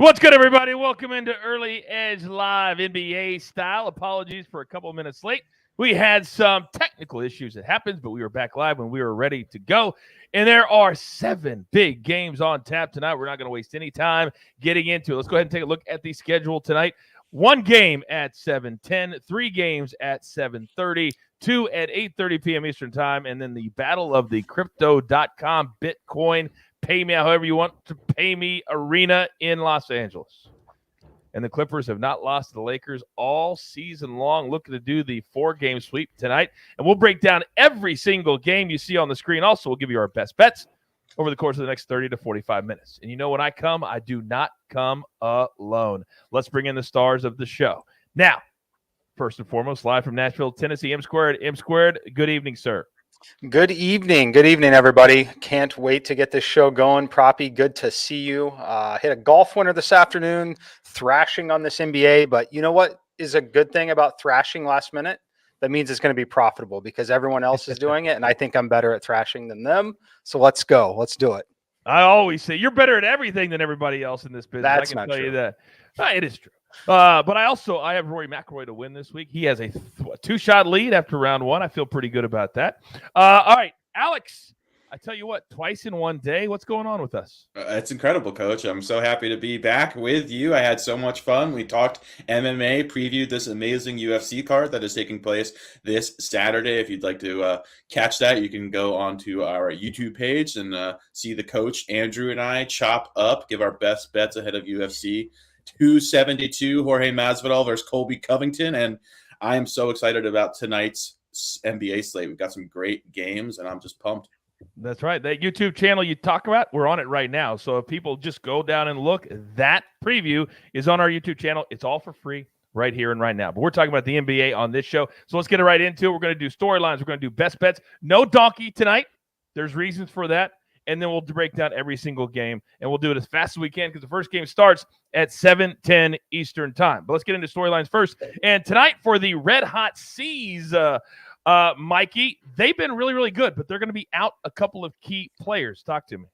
What's good, everybody? Welcome into Early Edge Live NBA style. Apologies for a couple minutes late. We had some technical issues that happened, but we were back live when we were ready to go. And there are 7 big games on tap tonight. We're not going to waste any time getting into it. Let's go ahead and take a look at the schedule tonight. 1 game at 7:10, 3 games at 7:30, 2 at 8:30 p.m. Eastern Time, and then the Battle of the Crypto.com Bitcoin Pay Me However You Want to Pay Me Arena in Los Angeles. And the Clippers have not lost to the Lakers all season long, looking to do the 4-game sweep tonight. And we'll break down every single game you see on the screen. Also, we'll give you our best bets over the course of the next 30 to 45 minutes. And you know, when I come, I do not come alone. Let's bring in the stars of the show. Now, first and foremost, live from Nashville, Tennessee, M Squared. M Squared, good evening, sir. Good evening. Good evening, everybody. Can't wait to get this show going. Proppy, good to see you. Hit a golf winner this afternoon, thrashing on this NBA. But you know what is a good thing about thrashing last minute? That means it's going to be profitable because everyone else is doing it, and I think I'm better at thrashing than them. So let's go. Let's do it. I always say you're better at everything than everybody else in this business. That's I can not tell true. you that. It is true. But I have Rory McIlroy to win this week. He has a 2-shot lead after round 1. I feel pretty good about that. All right, Alex, I tell you what, twice in one day. What's going on with us? It's incredible, Coach. I'm so happy to be back with you. I had so much fun. We talked MMA, previewed this amazing UFC card that is taking place this Saturday. If you'd like to catch that, you can go onto our YouTube page and see the coach, Andrew, and I chop up, give our best bets ahead of UFC 272, Jorge Masvidal versus Colby Covington. And I am so excited about tonight's NBA slate. We've got some great games, and I'm just pumped. That's right. That YouTube channel you talk about, we're on it right now. So if people just go down and look, that preview is on our YouTube channel. It's all for free right here and right now. But we're talking about the NBA on this show. So let's get it right into it. We're going to do storylines. We're going to do best bets. No donkey tonight. There's reasons for that. And then we'll break down every single game. And we'll do it as fast as we can because the first game starts at 7:10 Eastern Time. But let's get into storylines first. And tonight for the Red Hot C's, Mikey, they've been really, really good, but they're going to be out a couple of key players. Talk to me.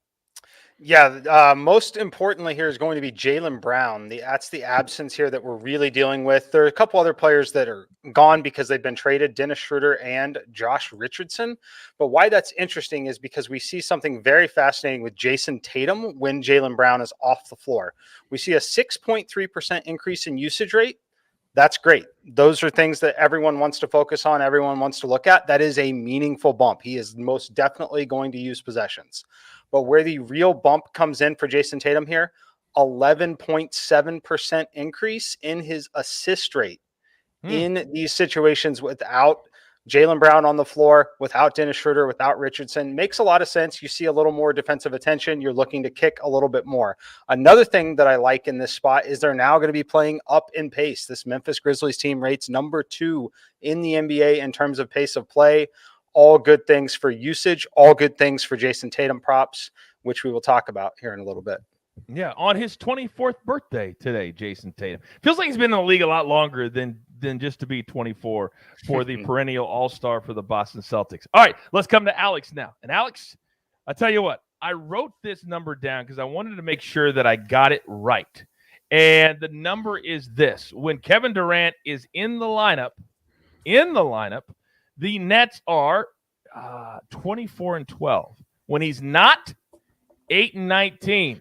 Yeah, most importantly here is going to be Jaylen Brown. That's the absence here that we're really dealing with. There are a couple other players that are gone because they've been traded, Dennis Schroeder and Josh Richardson. But why that's interesting is because we see something very fascinating with Jason Tatum when Jaylen Brown is off the floor. We see a 6.3% increase in usage rate. That's great. Those are things that everyone wants to focus on, everyone wants to look at. That is a meaningful bump. He is most definitely going to use possessions. But where the real bump comes in for Jason Tatum here, 11.7% increase in his assist rate in these situations without Jaylen Brown on the floor, without Dennis Schroeder, without Richardson. Makes a lot of sense. You see a little more defensive attention. You're looking to kick a little bit more. Another thing that I like in this spot is they're now going to be playing up in pace. This Memphis Grizzlies team rates number 2 in the NBA in terms of pace of play. All good things for usage, all good things for Jason Tatum props, which we will talk about here in a little bit. Yeah, on his 24th birthday today, Jason Tatum. Feels like he's been in the league a lot longer than just to be 24 for the perennial all-star for the Boston Celtics. All right, let's come to Alex now. And Alex, I tell you what, I wrote this number down because I wanted to make sure that I got it right. And the number is this. When Kevin Durant is in the lineup, the Nets are 24-12. When he's not, 8-19.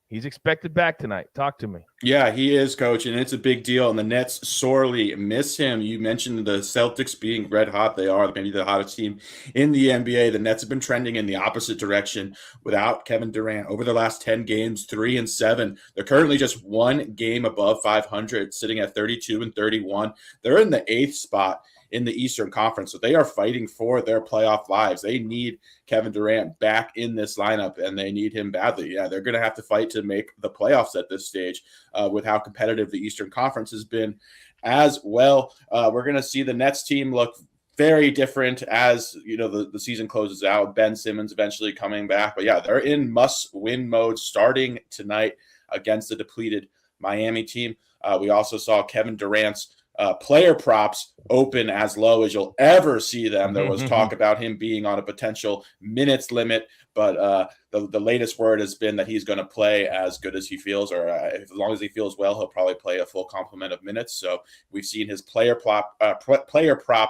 He's expected back tonight. Talk to me. Yeah, he is, Coach, and it's a big deal, and the Nets sorely miss him. You mentioned the Celtics being red hot. They are maybe the hottest team in the NBA. The Nets have been trending in the opposite direction without Kevin Durant. Over the last 10 games, 3-7. They're currently just 1 game above 500, sitting at 32-31. They're in the 8th spot in the Eastern Conference. So they are fighting for their playoff lives. They need Kevin Durant back in this lineup, and they need him badly. Yeah, they're going to have to fight to make the playoffs at this stage with how competitive the Eastern Conference has been as well. We're going to see the Nets team look very different as the season closes out. Ben Simmons eventually coming back. But yeah, they're in must-win mode starting tonight against the depleted Miami team. We also saw Kevin Durant's player props open as low as you'll ever see them. There was talk about him being on a potential minutes limit, But the latest word has been that he's going to play as good as he feels, or as long as he feels well, he'll probably play a full complement of minutes. So we've seen his player prop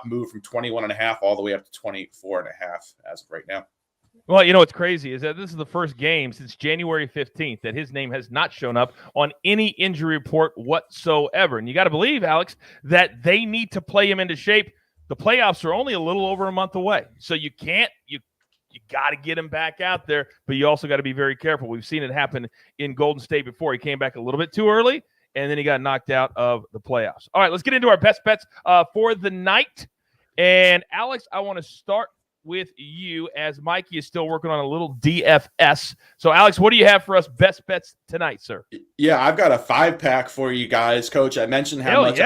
move from 21.5 all the way up to 24.5 as of right now. Well, you know what's crazy is that this is the first game since January 15th that his name has not shown up on any injury report whatsoever. And you got to believe, Alex, that they need to play him into shape. The playoffs are only a little over a month away. So you got to get him back out there, but you also got to be very careful. We've seen it happen in Golden State before. He came back a little bit too early, and then he got knocked out of the playoffs. All right, let's get into our best bets for the night. And, Alex, I want to start with you as Mikey is still working on a little DFS. So, Alex, what do you have for us best bets tonight, sir? Yeah, I've got a 5-pack for you guys, Coach. I mentioned how much,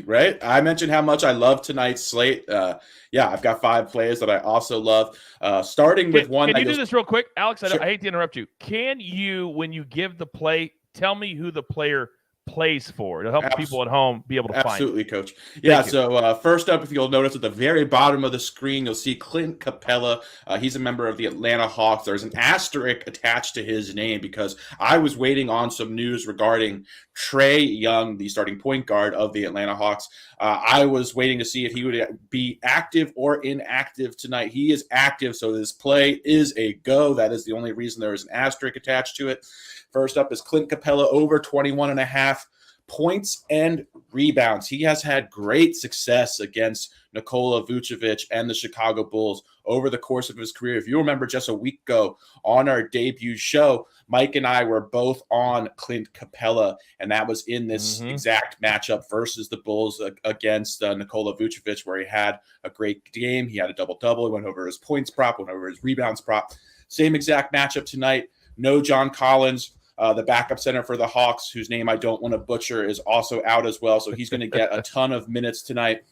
right? I mentioned how much I love tonight's slate. I've got 5 plays that I also love. Starting with one. Can you do this real quick, Alex? Sure. I hate to interrupt you. Can you, when you give the play, tell me who the player plays for to help people at home be able to find. Absolutely, Coach. Yeah, so first up, if you'll notice at the very bottom of the screen, you'll see Clint Capella. He's a member of the Atlanta Hawks. There's an asterisk attached to his name because I was waiting on some news regarding Trae Young, the starting point guard of the Atlanta Hawks. I was waiting to see if he would be active or inactive tonight. He is active, so this play is a go. That is the only reason there is an asterisk attached to it. First up is Clint Capella over 21.5 points and rebounds. He has had great success against Nikola Vucevic and the Chicago Bulls over the course of his career. If you remember just a week ago on our debut show, Mike and I were both on Clint Capella, and that was in this exact matchup versus the Bulls against Nikola Vucevic, where he had a great game. He had a double-double. He went over his points prop, went over his rebounds prop. Same exact matchup tonight. No John Collins. The backup center for the Hawks, whose name I don't want to butcher, is also out as well. So he's going to get a ton of minutes tonight.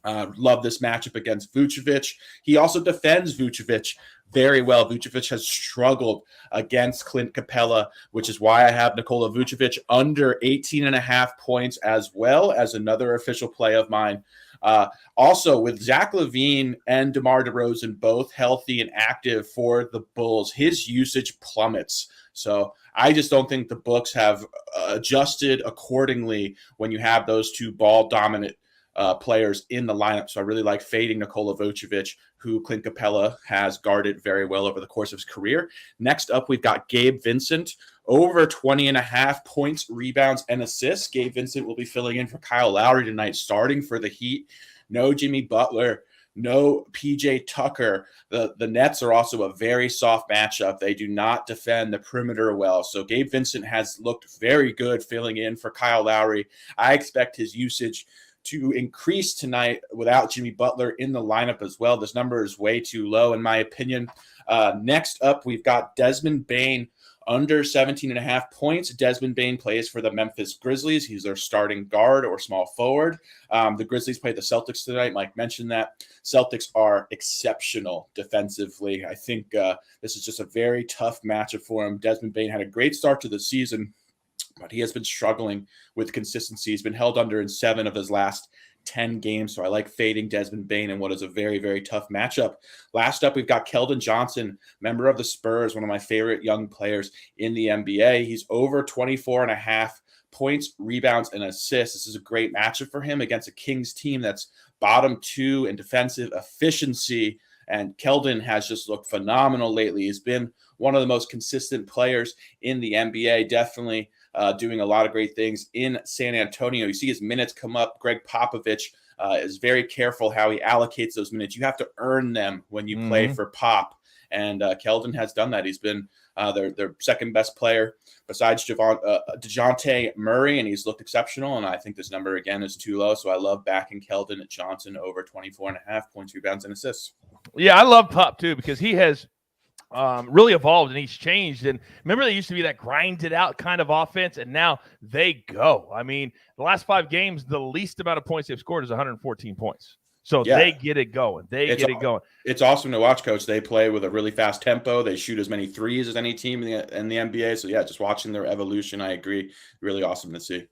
Love this matchup against Vucevic. He also defends Vucevic very well. Vucevic has struggled against Clint Capella, which is why I have Nikola Vucevic under 18.5 points as well as another official play of mine. Also, with Zach LaVine and DeMar DeRozan both healthy and active for the Bulls, his usage plummets. So I just don't think the books have adjusted accordingly when you have those two ball-dominant players in the lineup. So I really like fading Nikola Vucevic, who Clint Capella has guarded very well over the course of his career. Next up, we've got Gabe Vincent, over 20.5 points, rebounds, and assists. Gabe Vincent will be filling in for Kyle Lowry tonight, starting for the Heat. No Jimmy Butler. No PJ Tucker. The Nets are also a very soft matchup. They do not defend the perimeter well. So Gabe Vincent has looked very good filling in for Kyle Lowry. I expect his usage to increase tonight without Jimmy Butler in the lineup as well. This number is way too low, in my opinion. Next up, we've got Desmond Bane, under 17.5 points. Desmond Bane plays for the Memphis Grizzlies. He's their starting guard or small forward. The Grizzlies play the Celtics tonight. Mike mentioned that. Celtics are exceptional defensively. I think this is just a very tough matchup for him. Desmond Bane had a great start to the season, but he has been struggling with consistency. He's been held under in 7 of his last 10 games. So I like fading Desmond Bane in what is a very, very tough matchup. Last up, we've got Keldon Johnson, member of the Spurs, one of my favorite young players in the NBA. He's over 24.5 points, rebounds, and assists. This is a great matchup for him against a Kings team that's bottom 2 in defensive efficiency. And Keldon has just looked phenomenal lately. He's been one of the most consistent players in the NBA, definitely doing a lot of great things in San Antonio. You see his minutes come up. Greg Popovich is very careful how he allocates those minutes. You have to earn them when you play for Pop. And Keldon has done that. He's been their second best player besides DeJounte Murray, and he's looked exceptional. And I think this number, again, is too low. So I love backing Keldon at Johnson over 24.5 points, rebounds, and assists. Yeah, I love Pop, too, because he has really evolved and he's changed. And remember, they used to be that grinded out kind of offense, and now they go. I mean, the last 5 games, the least amount of points they've scored is 114 points. So they get it going. Get it going. It's awesome to watch, Coach. They play with a really fast tempo. They shoot as many threes as any team in the NBA. So, yeah, just watching their evolution, I agree. Really awesome to see.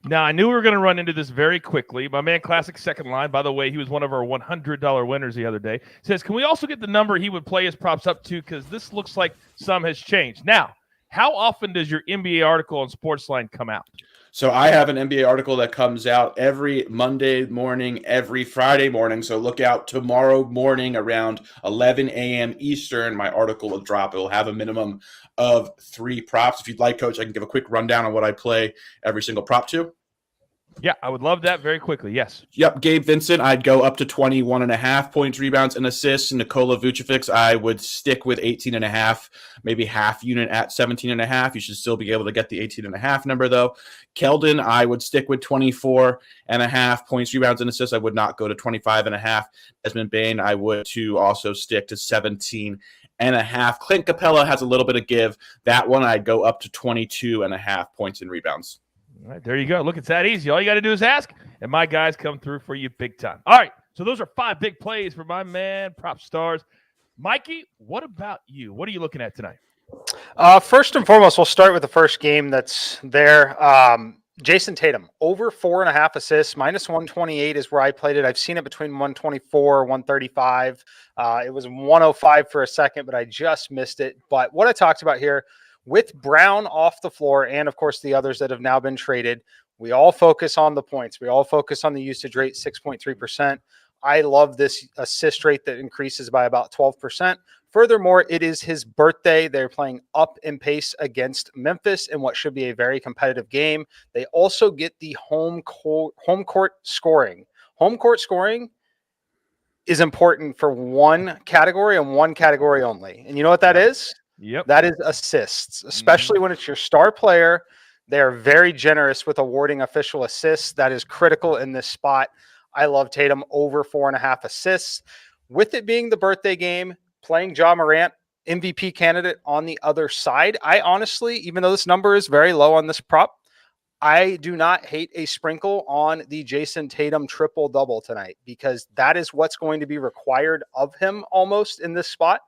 Now, I knew we were going to run into this very quickly. My man, Classic Second Line, by the way, he was one of our $100 winners the other day, says, can we also get the number he would play his props up to? Because this looks like some has changed. Now, how often does your NBA article on SportsLine come out? So I have an NBA article that comes out every Monday morning, every Friday morning. So look out tomorrow morning around 11 a.m. Eastern. My article will drop. It will have a minimum of 3 props. If you'd like, Coach, I can give a quick rundown on what I play every single prop to. Yeah, I would love that very quickly. Yes. Yep. Gabe Vincent, I'd go up to 21.5 points, rebounds, and assists. Nikola Vucevic, I would stick with 18.5, maybe half unit at 17.5. You should still be able to get the 18.5 number, though. Keldon, I would stick with 24.5 points, rebounds, and assists. I would not go to 25.5. Desmond Bane, I would to also stick to 17.5. Clint Capella has a little bit of give. That one, I'd go up to 22.5 points and rebounds. All right, there you go. Look, it's that easy. All you got to do is ask, and my guys come through for you big time. All right, so those are 5 big plays for my man, PropStarz. Mikey, what about you? What are you looking at tonight? First and foremost, we'll start with the first game that's there. Jason Tatum, over 4.5 assists, minus 128 is where I played it. I've seen it between 124, 135. It was 105 for a second, but I just missed it. But what I talked about here, with Brown off the floor and, of course, the others that have now been traded, we all focus on the points. We all focus on the usage rate, 6.3%. I love this assist rate that increases by about 12%. Furthermore, it is his birthday. They're playing up in pace against Memphis in what should be a very competitive game. They also get the home court scoring. Home court scoring is important for one category and one category only. And you know what that is? Yep. That is assists, especially when it's your star player. They are very generous with awarding official assists. That is critical in this spot. I love Tatum over 4.5 assists. With it being the birthday game, playing Ja Morant, MVP candidate on the other side, I honestly, even though this number is very low on this prop, I do not hate a sprinkle on the Jason Tatum triple-double tonight, because that is what's going to be required of him almost in this spot.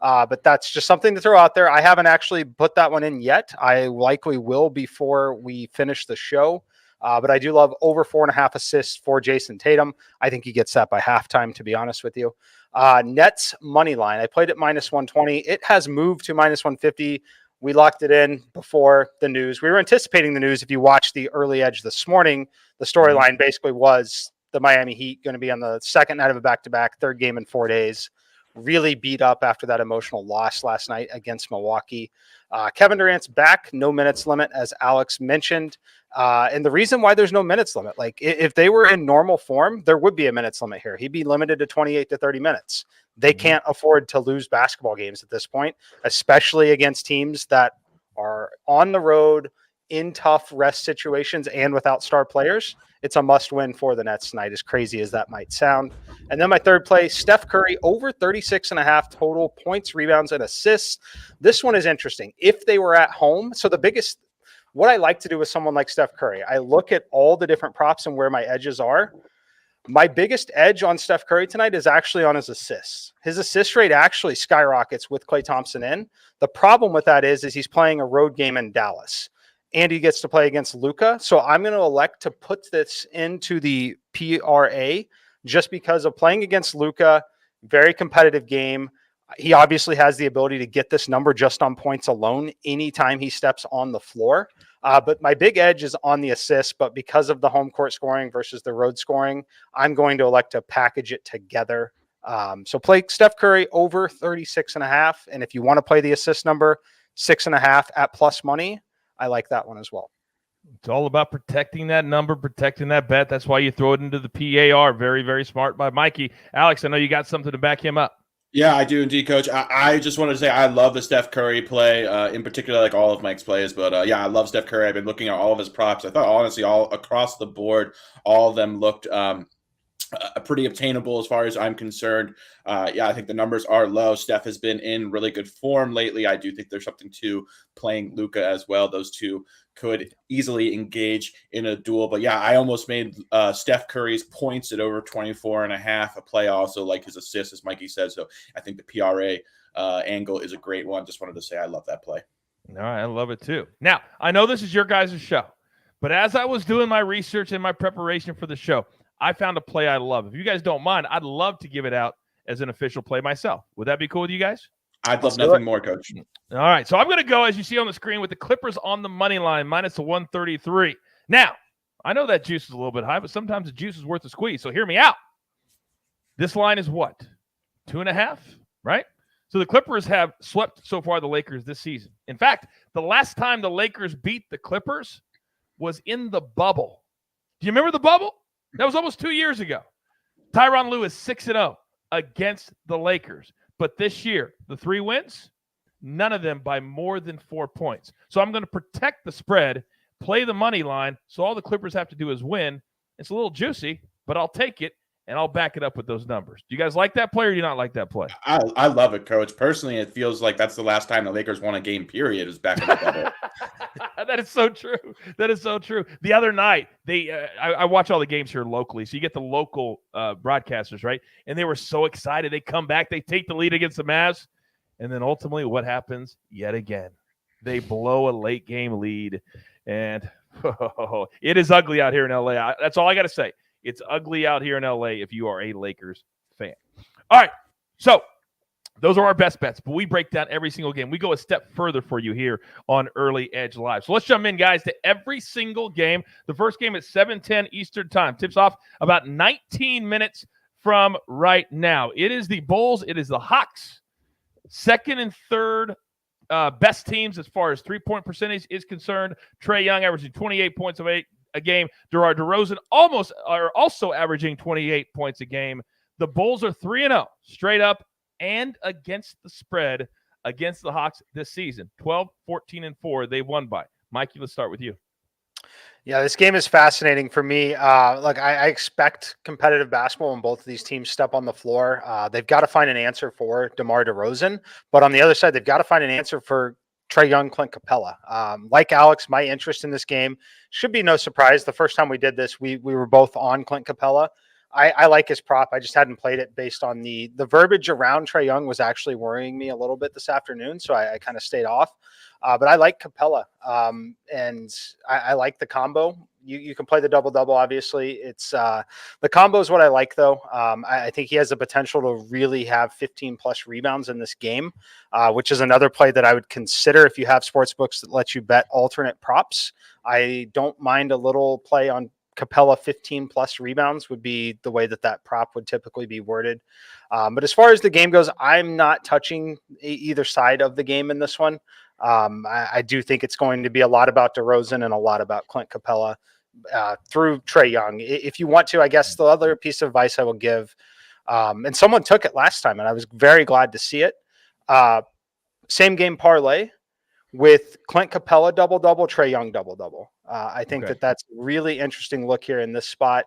But that's just something to throw out there. I haven't actually put that one in yet. I likely will before we finish the show. But I do love over 4.5 assists for Jason Tatum. I think he gets that by halftime, to be honest with you. Nets money line. I played it minus 120. It has moved to minus 150. We locked it in before the news. We were anticipating the news. If you watched the early edge this morning, the storyline basically was the Miami Heat going to be on the second night of a back-to-back, 3rd game in 4 days. Really beat up after that emotional loss last night against Milwaukee. Kevin Durant's back, no minutes limit, as Alex mentioned. And the reason why there's no minutes limit, like if they were in normal form, there would be a minutes limit here. He'd be limited to 28 to 30 minutes. They can't afford to lose basketball games at this point, especially against teams that are on the road in tough rest situations and without star players. It's a must win for the Nets tonight, as crazy as that might sound. And then my third play, Steph Curry, over 36.5 total points, rebounds, and assists. This one is interesting. If they were at home, so what I like to do with someone like Steph Curry, I look at all the different props and where my edges are. My biggest edge on Steph Curry tonight is actually on his assists. His assist rate actually skyrockets with Klay Thompson in. The problem with that is he's playing a road game in Dallas, and he gets to play against Luka. So I'm going to elect to put this into the PRA just because of playing against Luka. Very competitive game. He obviously has the ability to get this number just on points alone anytime he steps on the floor. But my big edge is on the assist, but because of the home court scoring versus the road scoring, I'm going to elect to package it together. So play Steph Curry over 36.5. And if you want to play the assist number, 6.5 at plus money, I like that one as well. It's all about protecting that number, protecting that bet. That's why you throw it into the PAR. Very, very smart by Mikey. Alex, I know you got something to back him up. Yeah, I do indeed, Coach. I just wanted to say I love the Steph Curry play, in particular, like all of Mike's plays. But yeah, I love Steph Curry. I've been looking at all of his props. I thought, honestly, all across the board, all of them looked pretty obtainable as far as I'm concerned. Yeah, I think the numbers are low. Steph has been in really good form lately. I do think there's something to playing Luka as well. Those two could easily engage in a duel. But yeah, I almost made Steph Curry's points at over 24.5 a play. I also like his assists, as Mikey said. So I think the PRA angle is a great one. Just wanted to say I love that play. All right, I love it too. Now, I know this is your guys' show, But as I was doing my research and my preparation for the show, I found a play I love. If you guys don't mind, I'd love to give it out as an official play myself. Would that be cool with you guys? I'd love nothing more, Coach. All right, so I'm going to go, as you see on the screen, with the Clippers on the money line, minus the 133. Now, I know that juice is a little bit high, but sometimes the juice is worth a squeeze. So hear me out. This line is what? 2.5, right? So the Clippers have swept so far the Lakers this season. In fact, the last time the Lakers beat the Clippers was in the bubble. Do you remember the bubble? That was almost 2 years ago. Tyronn Lue is 6-0 against the Lakers. But this year, the 3 wins, none of them by more than 4 points. So I'm going to protect the spread, play the money line, so all the Clippers have to do is win. It's a little juicy, but I'll take it, and I'll back it up with those numbers. Do you guys like that play, or do you not like that play? I love it, Coach. Personally, it feels like that's the last time the Lakers won a game, period, is back in the bubble. That is so true. That is so true. The other night, I watch all the games here locally, so you get the local broadcasters, right? And they were so excited. They come back, they take the lead against the Mavs, and then ultimately what happens yet again? They blow a late game lead, and it is ugly out here in LA. That's all I got to say. It's ugly out here in LA if you are a Lakers fan. All right, so those are our best bets, but we break down every single game. We go a step further for you here on Early Edge Live. So let's jump in, guys, to every single game. The first game is 7:10 Eastern Time. Tips off about 19 minutes from right now. It is the Bulls. It is the Hawks. Second and third best teams as far as three-point percentage is concerned. Trae Young averaging 28 points a game. DeMar DeRozan also averaging 28 points a game. The Bulls are 3-0 straight up and against the spread against the Hawks this season. 12, 14, and 4 they won by. Mikey, let's start with you. Yeah, this game is fascinating for me. I expect competitive basketball when both of these teams step on the floor. They've got to find an answer for DeMar DeRozan, but on the other side, they've got to find an answer for Trae Young, Clint Capella. Like Alex, my interest in this game should be no surprise. The first time we did this, we were both on Clint Capella. I like his prop. I just hadn't played it based on the verbiage around Trae Young was actually worrying me a little bit this afternoon, so I kind of stayed off. But I like Capella, and I like the combo. You can play the double-double, obviously. It's the combo is what I like, though. I think he has the potential to really have 15-plus rebounds in this game, which is another play that I would consider if you have sports books that let you bet alternate props. I don't mind a little play on Capella 15-plus rebounds would be the way that prop would typically be worded. But as far as the game goes, I'm not touching either side of the game in this one. I do think it's going to be a lot about DeRozan and a lot about Clint Capella through Trae Young. If you want to, I guess the other piece of advice I will give, and someone took it last time, and I was very glad to see it. Same game parlay with Clint Capella double-double, Trae Young double-double. I think that's a really interesting look here in this spot.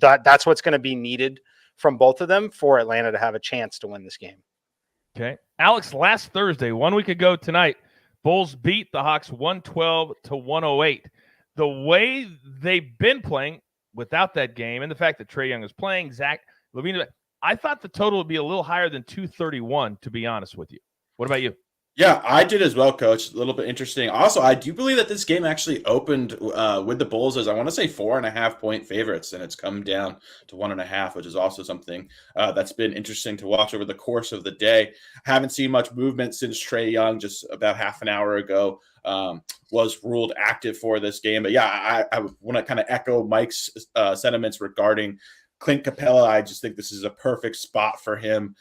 That's what's going to be needed from both of them for Atlanta to have a chance to win this game. Okay. Alex, last Thursday, 1 week ago tonight, Bulls beat the Hawks 112-108. The way they've been playing without that game and the fact that Trae Young is playing, Zach LaVine, I thought the total would be a little higher than 231, to be honest with you. What about you? Yeah, I did as well, Coach. A little bit interesting. Also, I do believe that this game actually opened with the Bulls as, I want to say, 4.5-point favorites, and it's come down to 1.5, which is also something that's been interesting to watch over the course of the day. Haven't seen much movement since Trae Young, just about half an hour ago, was ruled active for this game. But yeah, I want to kind of echo Mike's sentiments regarding Clint Capella. I just think this is a perfect spot for him.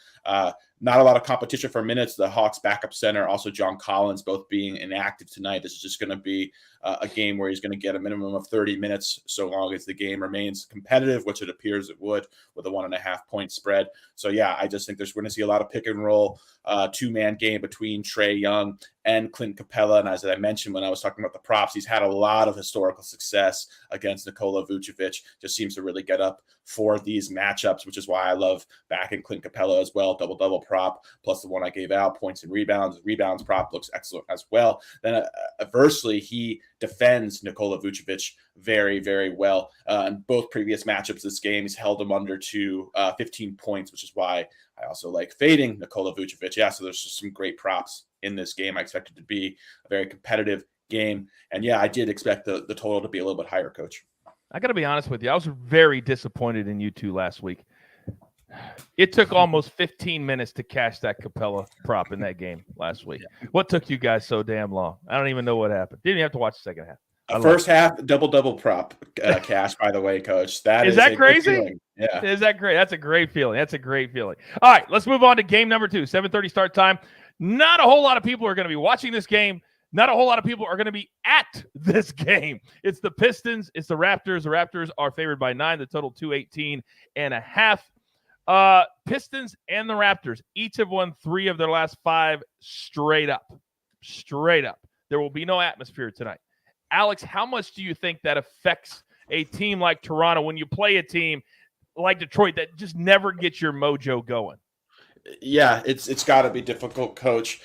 Not a lot of competition for minutes. The Hawks backup center, also John Collins, both being inactive tonight. This is just going to be a game where he's going to get a minimum of 30 minutes so long as the game remains competitive, which it appears it would with a 1.5-point spread. So, yeah, I just think we're going to see a lot of pick and roll, two-man game between Trae Young and Clint Capella. And as I mentioned when I was talking about the props, he's had a lot of historical success against Nikola Vucevic. Just seems to really get up for these matchups, which is why I love backing Clint Capella as well. Double-double prop plus the one I gave out, points and rebounds. Rebounds prop looks excellent as well. Then adversely, he defends Nikola Vucevic very, very well. In both previous matchups this game, he's held him under to 15 points, which is why I also like fading Nikola Vucevic. Yeah, so there's just some great props in this game. I expect it to be a very competitive game. And yeah, I did expect the total to be a little bit higher, Coach. I got to be honest with you. I was very disappointed in you two last week. It took almost 15 minutes to cash that Capella prop in that game last week. What took you guys so damn long? I don't even know what happened. Didn't even have to watch the second half. First half, double prop cash, by the way, Coach. Is that crazy? Yeah. Is that great? That's a great feeling. That's a great feeling. All right, let's move on to game number 2, 7:30 start time. Not a whole lot of people are going to be watching this game. Not a whole lot of people are going to be at this game. It's the Pistons. It's the Raptors. The Raptors are favored by 9. The total 218.5. Pistons and the Raptors each have won 3 of their last 5 straight up. Straight up. There will be no atmosphere tonight. Alex, how much do you think that affects a team like Toronto when you play a team like Detroit that just never gets your mojo going? Yeah, it's got to be difficult, Coach.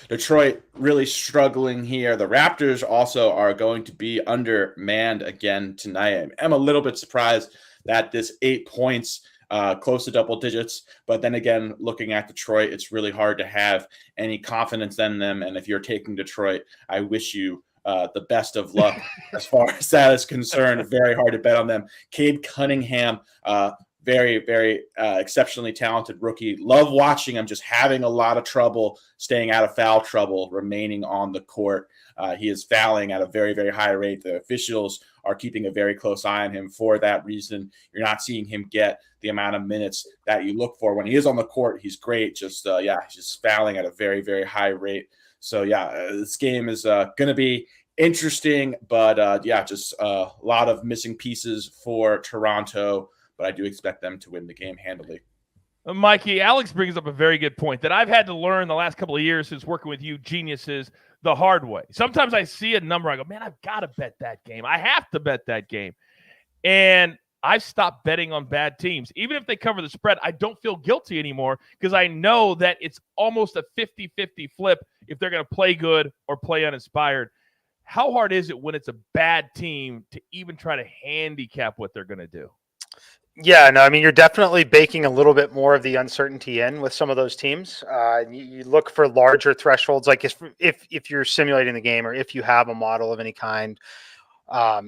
Detroit really struggling here. The Raptors also are going to be undermanned again tonight. I'm a little bit surprised that this 8 points, close to double digits. But then again, looking at Detroit, it's really hard to have any confidence in them. And if you're taking Detroit, I wish you the best of luck as far as that is concerned. Very hard to bet on them. Cade Cunningham, very, very exceptionally talented rookie. Love watching him, just having a lot of trouble staying out of foul trouble, remaining on the court. He is fouling at a very, very high rate. The officials are keeping a very close eye on him for that reason. You're not seeing him get the amount of minutes that you look for. When he is on the court, he's great. He's just fouling at a very, very high rate. So, this game is going to be interesting, but just a lot of missing pieces for Toronto. But I do expect them to win the game handily. Mikey, Alex brings up a very good point that I've had to learn the last couple of years since working with you geniuses the hard way. Sometimes I see a number, I go, man, I've got to bet that game. I have to bet that game. And I've stopped betting on bad teams. Even if they cover the spread, I don't feel guilty anymore because I know that it's almost a 50-50 flip if they're going to play good or play uninspired. How hard is it when it's a bad team to even try to handicap what they're going to do? Yeah, no, I mean, you're definitely baking a little bit more of the uncertainty in with some of those teams. You look for larger thresholds, like if you're simulating the game or if you have a model of any kind,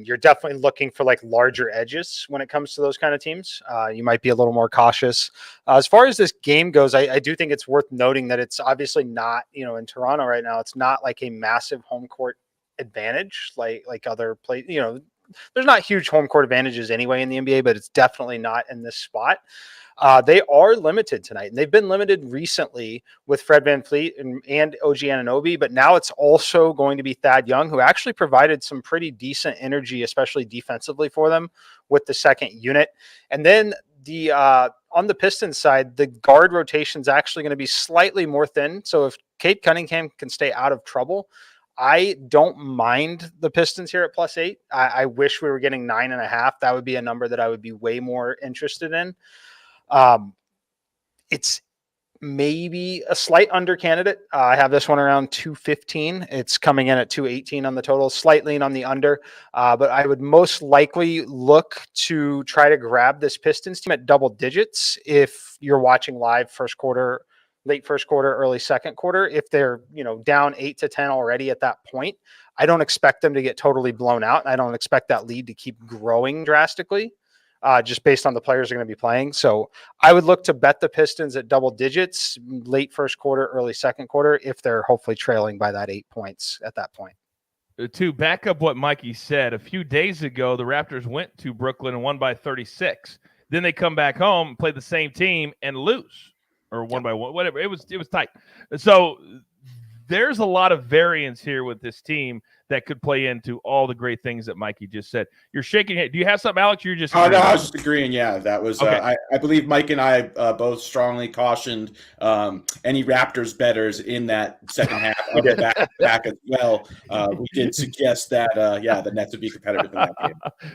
you're definitely looking for like larger edges when it comes to those kind of teams. You might be a little more cautious. As far as this game goes, I do think it's worth noting that it's obviously not, in Toronto right now, it's not like a massive home court advantage like other places, there's not huge home court advantages anyway in the NBA, but it's definitely not in this spot. They are limited tonight, and they've been limited recently with Fred VanVleet and OG Anunoby, but now it's also going to be Thad Young, who actually provided some pretty decent energy, especially defensively for them with the second unit. And then on the Pistons side, the guard rotation is actually going to be slightly more thin. So if Cade Cunningham can stay out of trouble, I don't mind the Pistons here at +8. I wish we were getting 9.5. That would be a number that I would be way more interested in. It's maybe a slight under candidate. I have this one around 215. It's coming in at 218 on the total, slight lean on the under. But I would most likely look to try to grab this Pistons team at double digits if you're watching live late first quarter, early second quarter. If they're, down 8 to 10 already at that point, I don't expect them to get totally blown out. I don't expect that lead to keep growing drastically, just based on the players are going to be playing. So I would look to bet the Pistons at double digits, late first quarter, early second quarter, if they're hopefully trailing by that 8 points at that point. To back up what Mikey said, a few days ago, the Raptors went to Brooklyn and won by 36. Then they come back home, play the same team, and lose. Or 1 by 1, whatever. It was tight. So there's a lot of variance here with this team that could play into all the great things that Mikey just said. You're shaking it. Do you have something, Alex? You're just no, I was just agreeing. Yeah, that was okay. I believe Mike and I both strongly cautioned any Raptors bettors in that second half of the back as well. We did suggest that the Nets would be competitive in that game.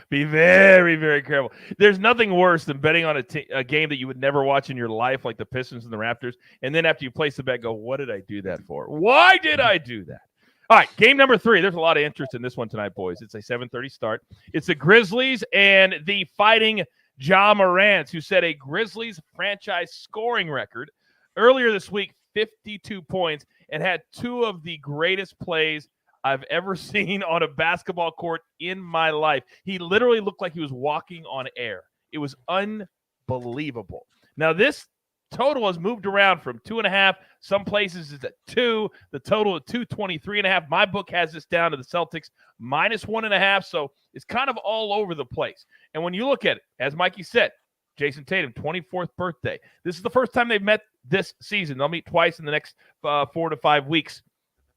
Be very, very careful. There's nothing worse than betting on a game that you would never watch in your life, like the Pistons and the Raptors, and then after you place the bet, go, what did I do that for? Why did I do that? All right, game number 3. There's a lot of interest in this one tonight, boys. It's a 7:30 start. It's the Grizzlies and the Fighting Ja Morants, who set a Grizzlies franchise scoring record earlier this week, 52 points, and had 2 of the greatest plays I've ever seen on a basketball court in my life. He literally looked like he was walking on air. It was unbelievable. Now, this total has moved around from 2.5. Some places is at 2. The total at 223.5. My book has this down to the Celtics minus 1.5. So it's kind of all over the place. And when you look at it, as Mikey said, Jason Tatum, 24th birthday. This is the first time they've met this season. They'll meet twice in the next 4 to 5 weeks.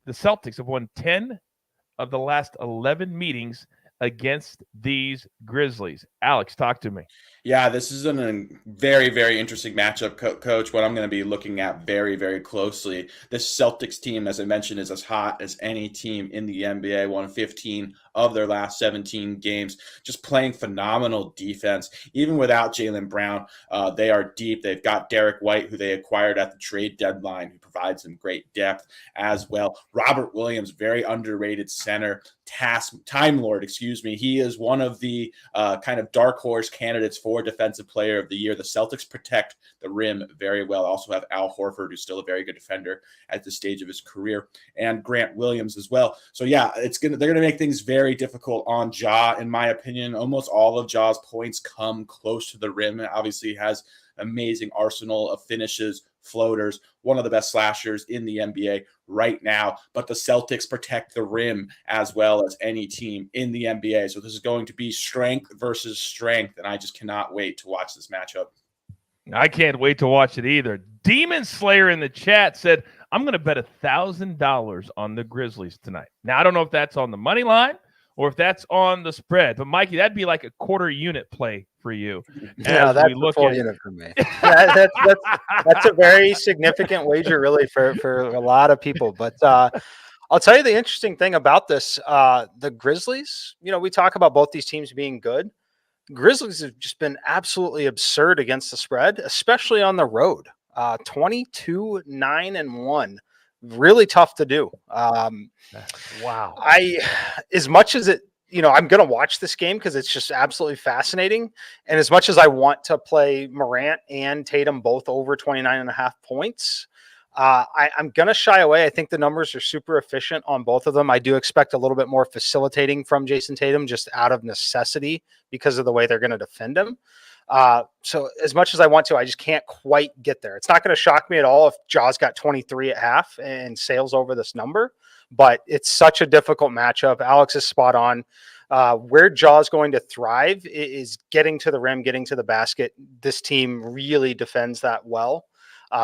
The Celtics have won 10 of the last 11 meetings against these Grizzlies. Alex, talk to me. Yeah, this is a very, very interesting matchup, Coach. What I'm going to be looking at very, very closely. This Celtics team, as I mentioned, is as hot as any team in the NBA. Won 15 of their last 17 games. Just playing phenomenal defense. Even without Jaylen Brown, they are deep. They've got Derek White, who they acquired at the trade deadline, who provides them great depth as well. Robert Williams, very underrated center. Time Lord, he is one of the kind of dark horse candidates for Defensive Player of the Year. The Celtics protect the rim very well. Also have Al Horford, who's still a very good defender at this stage of his career, and Grant Williams as well. So yeah, they're gonna make things very difficult on Ja, in my opinion. Almost all of Ja's points come close to the rim. Obviously, he has amazing arsenal of finishes, floaters, one of the best slashers in the NBA right now. But the Celtics protect the rim as well as any team in the NBA. So this is going to be strength versus strength, and I just cannot wait to watch this matchup. I can't wait to watch it either. Demon Slayer in the chat said, I'm going to bet $1,000 on the Grizzlies tonight. Now, I don't know if that's on the money line or if that's on the spread. But, Mikey, that'd be like a quarter unit play for you. Yeah, that's a full unit for me. That's a very significant wager, really, for a lot of people. But I'll tell you the interesting thing about this. The Grizzlies, we talk about both these teams being good. Grizzlies have just been absolutely absurd against the spread, especially on the road. 22-9-1. Really tough to do. Wow. As much as it, I'm going to watch this game because it's just absolutely fascinating. And as much as I want to play Morant and Tatum both over 29.5 points, I'm going to shy away. I think the numbers are super efficient on both of them. I do expect a little bit more facilitating from Jason Tatum just out of necessity because of the way they're going to defend him. So as much as I want to, I just can't quite get there. It's not going to shock me at all if Ja's got 23 at half and sails over this number, but it's such a difficult matchup. Alex is spot on. Where Ja's going to thrive is getting to the rim, getting to the basket. This team really defends that well.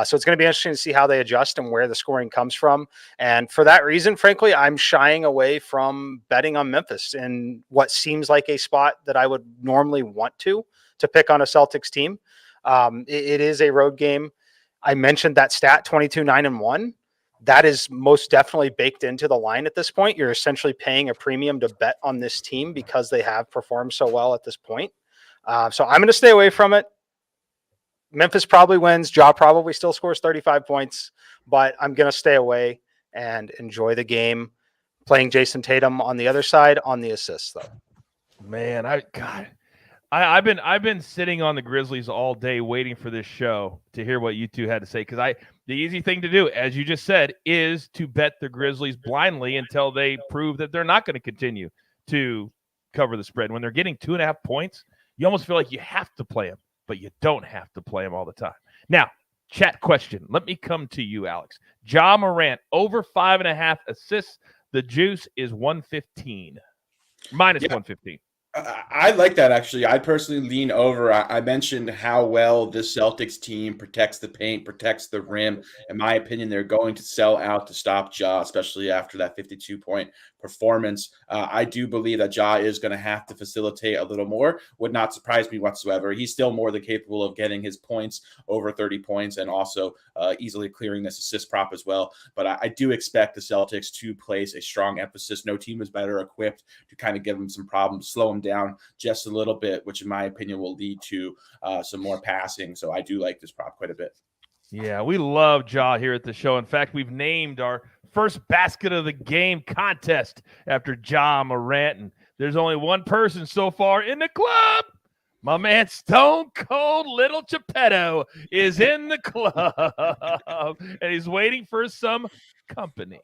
So it's going to be interesting to see how they adjust and where the scoring comes from. And for that reason, frankly, I'm shying away from betting on Memphis in what seems like a spot that I would normally want to pick on a Celtics team. It is a road game. I mentioned that stat, 22-9-1. That is most definitely baked into the line at this point. You're essentially paying a premium to bet on this team because they have performed so well at this point. So I'm going to stay away from it. Memphis probably wins. Ja probably still scores 35 points, but I'm going to stay away and enjoy the game. Playing Jason Tatum on the other side on the assists, though. Man, I've been sitting on the Grizzlies all day waiting for this show to hear what you two had to say, because the easy thing to do, as you just said, is to bet the Grizzlies blindly until they prove that they're not going to continue to cover the spread. When they're getting 2.5 points, you almost feel like you have to play them, but you don't have to play them all the time. Now, chat question. Let me come to you, Alex. Ja Morant, over 5.5 assists. The juice is 115. Minus 115. I like that, actually. I personally lean over. I mentioned how well this Celtics team protects the paint, protects the rim. In my opinion, they're going to sell out to stop Ja, especially after that 52-point performance. I do believe that Ja is going to have to facilitate a little more. Would not surprise me whatsoever. He's still more than capable of getting his points over 30 points and also easily clearing this assist prop as well. But I do expect the Celtics to place a strong emphasis. No team is better equipped to kind of give them some problems, slow them down just a little bit, which in my opinion will lead to some more passing. So I do like this prop quite a bit. Yeah, we love Ja here at the show. In fact, we've named our first basket of the game contest after Ja Morant, and there's only one person so far in the club. My man Stone Cold Little Geppetto is in the club, and he's waiting for some company.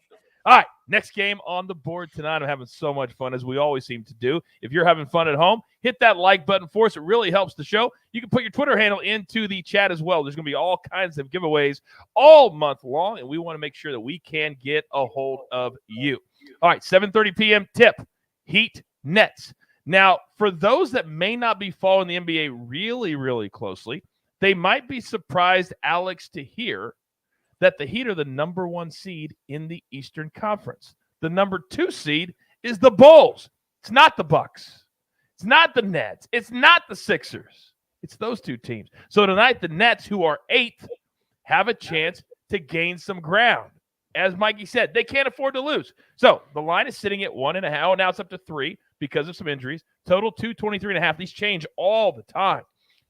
All right, next game on the board tonight. I'm having so much fun, as we always seem to do. If you're having fun at home, hit that like button for us. It really helps the show. You can put your Twitter handle into the chat as well. There's going to be all kinds of giveaways all month long, and we want to make sure that we can get a hold of you. All right, 7:30 p.m. tip, Heat Nets. Now, for those that may not be following the NBA really, really closely, they might be surprised, Alex, to hear that the Heat are the number 1 seed in the Eastern Conference. The number 2 seed is the Bulls. It's not the Bucks. It's not the Nets. It's not the Sixers. It's those 2 teams. So tonight, the Nets, who are 8th, have a chance to gain some ground. As Mikey said, they can't afford to lose. So the line is sitting at 1.5. Oh, now it's up to 3 because of some injuries. Total 223.5. These change all the time.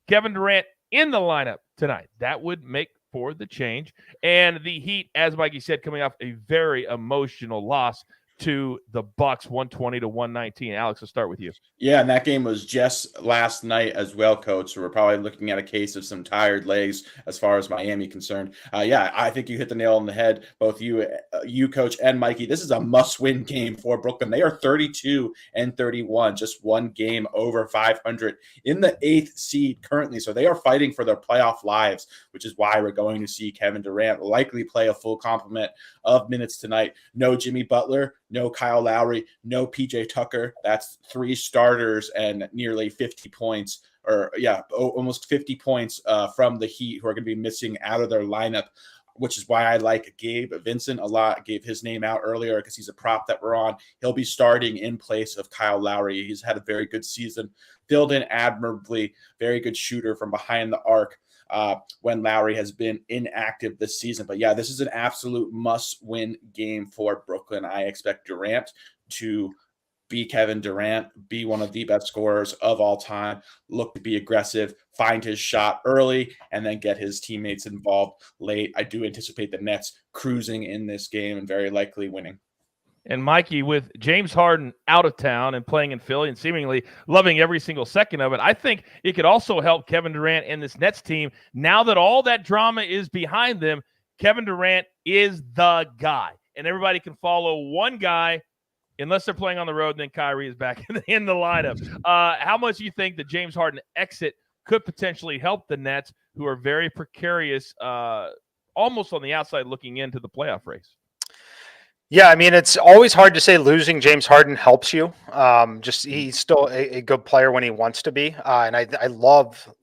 Kevin Durant in the lineup tonight. That would make for the change. And the Heat, as Mikey said, coming off a very emotional loss to the Bucks, 120-119. Alex, I'll start with you. Yeah, and that game was just last night as well, Coach. So we're probably looking at a case of some tired legs as far as Miami concerned. Yeah, I think you hit the nail on the head, both you, Coach, and Mikey. This is a must-win game for Brooklyn. They are 32-31, just one game over 500 in the 8th seed currently. So they are fighting for their playoff lives, which is why we're going to see Kevin Durant likely play a full complement of minutes tonight. No Jimmy Butler, no Kyle Lowry, no PJ Tucker. That's 3 starters and nearly 50 points, almost 50 points from the Heat, who are going to be missing out of their lineup, which is why I like Gabe Vincent a lot. Gave his name out earlier because he's a prop that we're on. He'll be starting in place of Kyle Lowry. He's had a very good season, filled in admirably, very good shooter from behind the arc when Lowry has been inactive this season. But yeah, this is an absolute must-win game for Brooklyn. I expect Durant to be Kevin Durant, be one of the best scorers of all time, look to be aggressive, find his shot early, and then get his teammates involved late. I do anticipate the Nets cruising in this game and very likely winning. And Mikey, with James Harden out of town and playing in Philly and seemingly loving every single second of it, I think it could also help Kevin Durant and this Nets team. Now that all that drama is behind them, Kevin Durant is the guy. And everybody can follow one guy unless they're playing on the road, and then Kyrie is back in the lineup. How much do you think the James Harden exit could potentially help the Nets, who are very precarious, almost on the outside looking into the playoff race? Yeah, I mean, it's always hard to say losing James Harden helps you. He's still a good player when he wants to be. And I love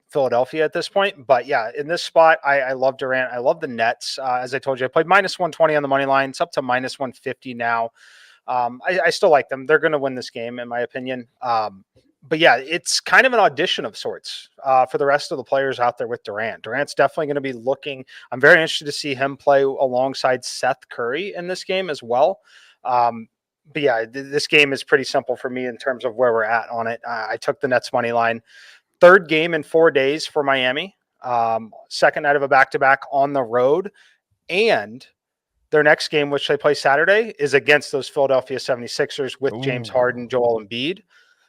Philadelphia at this point. But yeah, in this spot, I love Durant. I love the Nets. As I told you, I played minus 120 on the money line. It's up to minus 150 now. I still like them. They're going to win this game, in my opinion. But yeah, it's kind of an audition of sorts for the rest of the players out there with Durant. Durant's definitely going to be looking. I'm very interested to see him play alongside Seth Curry in this game as well. But yeah, this game is pretty simple for me in terms of where we're at on it. I took the Nets money line. 3rd game in 4 days for Miami. 2nd night of a back-to-back on the road. And their next game, which they play Saturday, is against those Philadelphia 76ers with James Harden, Joel Embiid.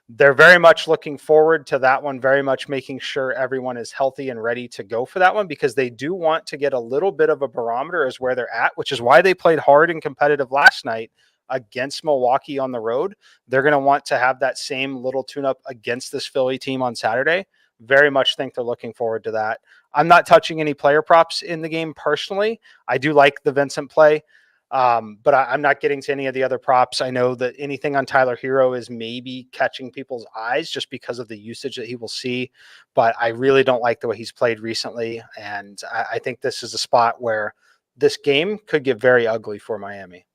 They're very much looking forward to that one, very much making sure everyone is healthy and ready to go for that one, because they do want to get a little bit of a barometer as where they're at, which is why they played hard and competitive last night against Milwaukee on the road. They're going to want to have that same little tune-up against this Philly team on Saturday. Very much think they're looking forward to that. I'm not touching any player props in the game personally. I do like the Vincent play. But I'm not getting to any of the other props. I know that anything on Tyler Hero is maybe catching people's eyes just because of the usage that he will see, but I really don't like the way he's played recently. And I think this is a spot where this game could get very ugly for Miami.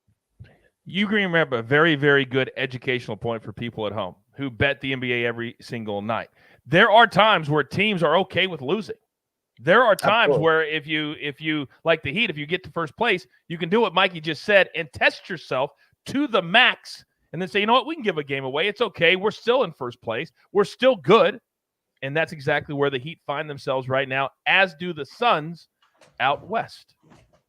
You remember a very, very good educational point for people at home who bet the NBA every single night. There are times where teams are okay with losing. There are times where if you like the Heat, if you get to first place, you can do what Mikey just said and test yourself to the max and then say, you know what, we can give a game away. It's okay. We're still in first place. We're still good. And that's exactly where the Heat find themselves right now, as do the Suns out west.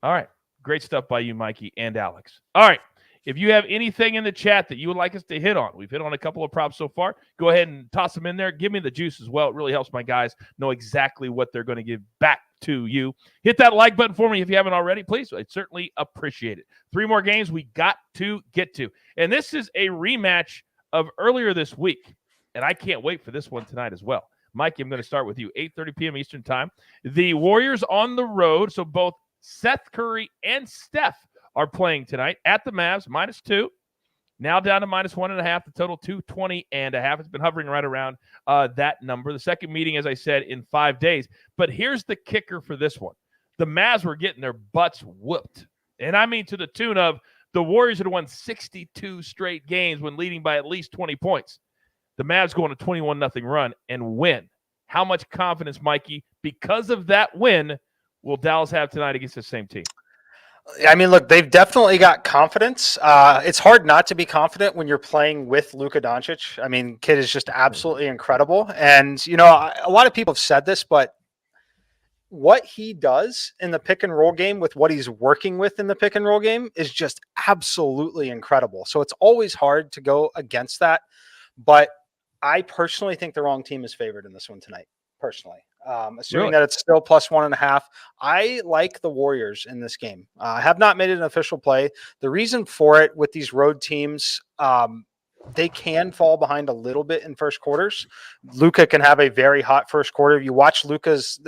All right. Great stuff by you, Mikey and Alex. All right. If you have anything in the chat that you would like us to hit on, we've hit on a couple of props so far. Go ahead and toss them in there. Give me the juice as well. It really helps my guys know exactly what they're going to give back to you. Hit that like button for me if you haven't already, please. I'd certainly appreciate it. 3 more games we got to get to. And this is a rematch of earlier this week. And I can't wait for this one tonight as well. Mike, I'm going to start with you. 8:30 p.m. Eastern time. The Warriors on the road. So both Seth Curry and Steph are playing tonight at the Mavs, -2. Now down to -1.5. The total 220.5. It's been hovering right around that number. The second meeting, as I said, in 5 days. But here's the kicker for this one. The Mavs were getting their butts whooped. And I mean to the tune of the Warriors had won 62 straight games when leading by at least 20 points. The Mavs go on a 21-0 run and win. How much confidence, Mikey, because of that win, will Dallas have tonight against the same team? I mean, look, they've definitely got confidence. It's hard not to be confident when you're playing with Luka Doncic. I mean, kid is just absolutely incredible. And, you know, a lot of people have said this, but what he does in the pick and roll game with what he's working with in the pick and roll game is just absolutely incredible. So it's always hard to go against that. But I personally think the wrong team is favored in this one tonight, personally. Assuming that it's still +1.5. I like the Warriors in this game. I have not made it an official play. The reason for it with these road teams, they can fall behind a little bit in first quarters. Luka can have a very hot first quarter. You watch Luka's.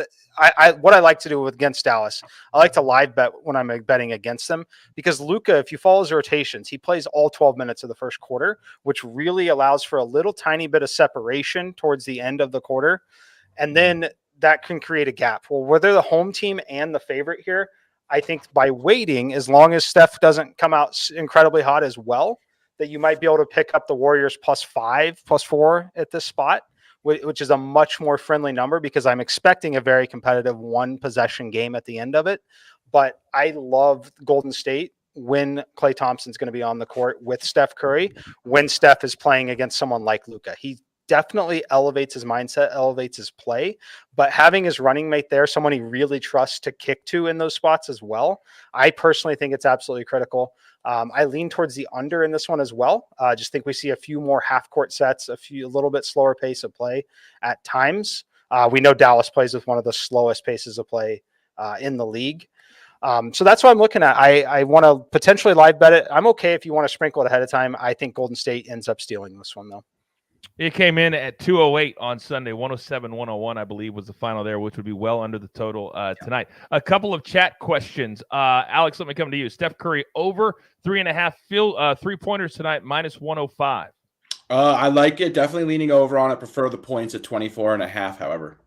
What I like to do against Dallas, I like to live bet when I'm betting against them, because Luka, if you follow his rotations, he plays all 12 minutes of the first quarter, which really allows for a little tiny bit of separation towards the end of the quarter. And then that can create a gap. Well, where they're the home team and the favorite here, I think by waiting, as long as Steph doesn't come out incredibly hot as well, that you might be able to pick up the Warriors +5, +4 at this spot, which is a much more friendly number, because I'm expecting a very competitive 1-possession game at the end of it. But I love Golden State when Klay Thompson's going to be on the court with Steph Curry, when Steph is playing against someone like Luka. He definitely elevates his mindset, elevates his play, but having his running mate there, someone he really trusts to kick to in those spots as well, I personally think it's absolutely critical. I lean towards the under in this one as well. Just think we see a few more half-court sets, a little bit slower pace of play at times. We know Dallas plays with one of the slowest paces of play in the league. So that's what I'm looking at. I want to potentially live bet it. I'm okay if you want to sprinkle it ahead of time. I think Golden State ends up stealing this one, though. It came in at 208 on Sunday. 107-101, I believe, was the final there, which would be well under the total tonight. A couple of chat questions. Alex, let me come to you. Steph Curry over 3.5 3-pointers tonight, -105. I like it. Definitely leaning over on it. Prefer the points at 24.5, however.